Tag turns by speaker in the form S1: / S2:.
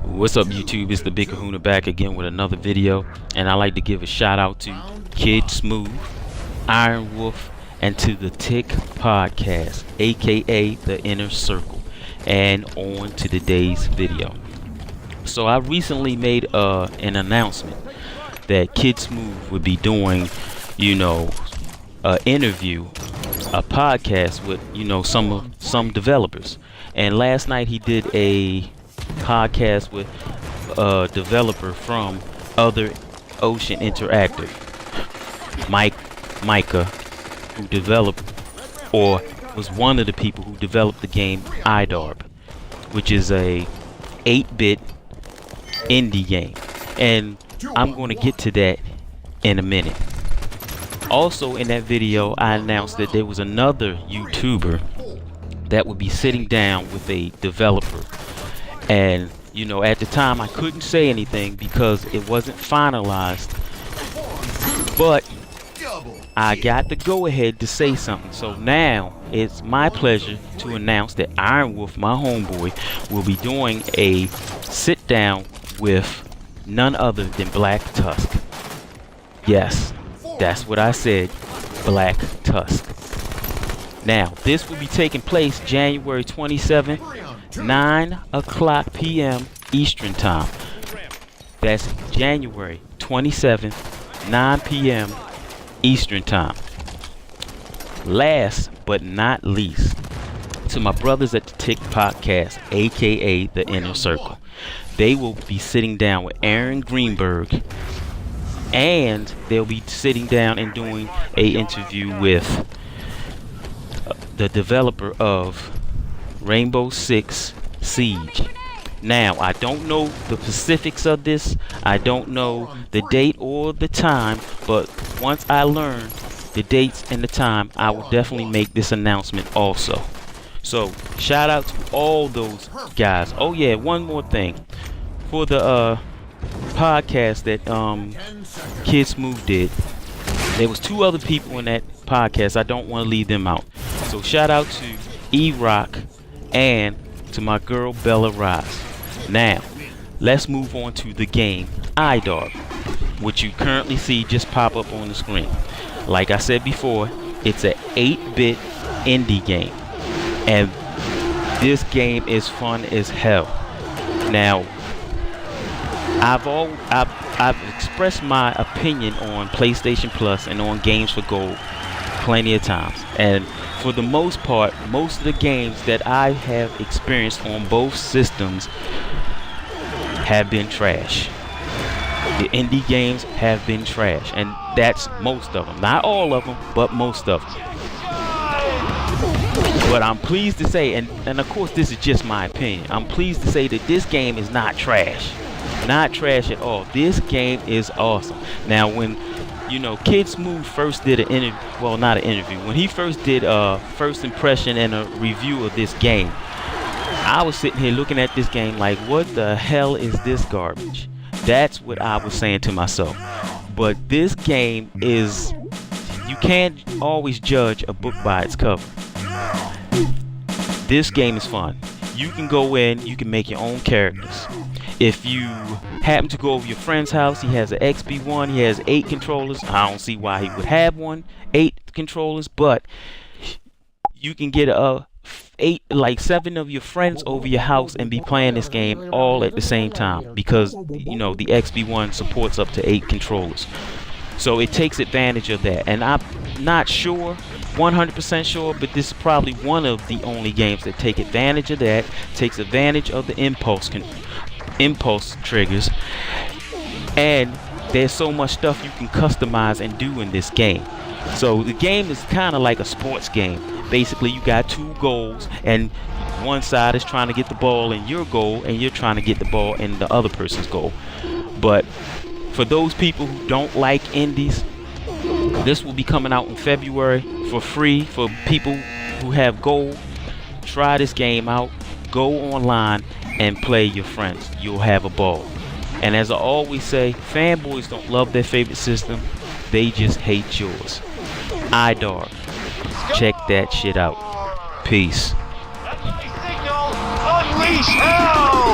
S1: What's up, YouTube? It's the Big Kahuna back again with another video, and I like to give a shout out to Kid Smooth, Iron Wolf, and to the Tick Podcast, aka the Inner Circle. And on to today's video. So I recently made an announcement that Kid Smooth would be doing, an interview, a podcast with some developers. And last night he did a podcast with a developer from Other Ocean Interactive, Micah, who developed or was one of the people who developed the game IDARB, which is a 8-bit indie game, and I'm going to get to that in a minute. Also in that video I announced that there was another YouTuber that would be sitting down with a developer, and at the time I couldn't say anything because it wasn't finalized, but I got the go ahead to say something. So now it's my pleasure to announce that Iron Wolf, my homeboy, will be doing a sit down with none other than Black Tusk. Yes, that's what I said, Black Tusk. Now this will be taking place January 27th, 9:00 p.m. Eastern Time. That's January 27th, 9 p.m. Eastern Time. Last but not least, to my brothers at the Tick Podcast, aka the Inner Circle, they will be sitting down with Aaron Greenberg, and they'll be sitting down and doing a interview with the developer of Rainbow Six Siege. Now I don't know the specifics of this, I don't know the date or the time, but once I learn the dates and the time, I will definitely make this announcement also. So shout out to all those guys. Oh yeah, one more thing for the podcast that Kid Smooth did. There was 2 other people in that podcast. I don't want to leave them out. So shout out to E-Rock and to my girl Bella Rise. Now let's move on to the game IDARB, which you currently see just pop up on the screen. Like I said before, it's an 8-bit indie game, and this game is fun as hell. Now I've expressed my opinion on PlayStation Plus and on Games for Gold plenty of times, and for the most part, most of the games that I have experienced on both systems have been trash. The indie games have been trash, and that's most of them. Not all of them, but most of them. But I'm pleased to say, and of course this is just my opinion, I'm pleased to say that this game is not trash. Not trash at all. This game is awesome. Now when Kid Smooth first did an interview, well, not an interview, when he first did a first impression and a review of this game, I was sitting here looking at this game like, what the hell is this garbage? That's what I was saying to myself. But this game is, you can't always judge a book by its cover. This game is fun. You can go in, you can make your own characters. If you happen to go over your friend's house, he has an XB1, he has 8 controllers. I don't see why he would have 8 controllers, but you can get 7 of your friends over your house and be playing this game all at the same time, because the XB1 supports up to 8 controllers. So it takes advantage of that, and I'm not sure, 100% sure, but this is probably one of the only games that take advantage of that, takes advantage of the impulse triggers, and there's so much stuff you can customize and do in this game. So the game is kind of like a sports game. Basically you got 2 goals, and one side is trying to get the ball in your goal, and you're trying to get the ball in the other person's goal. But for those people who don't like indies, this will be coming out in February for free for people who have gold. Try this game out, go online and play your friends. You'll have a ball. And as I always say, fanboys don't love their favorite system, they just hate yours. IDARB, check that shit out. Peace.
S2: Unleash hell!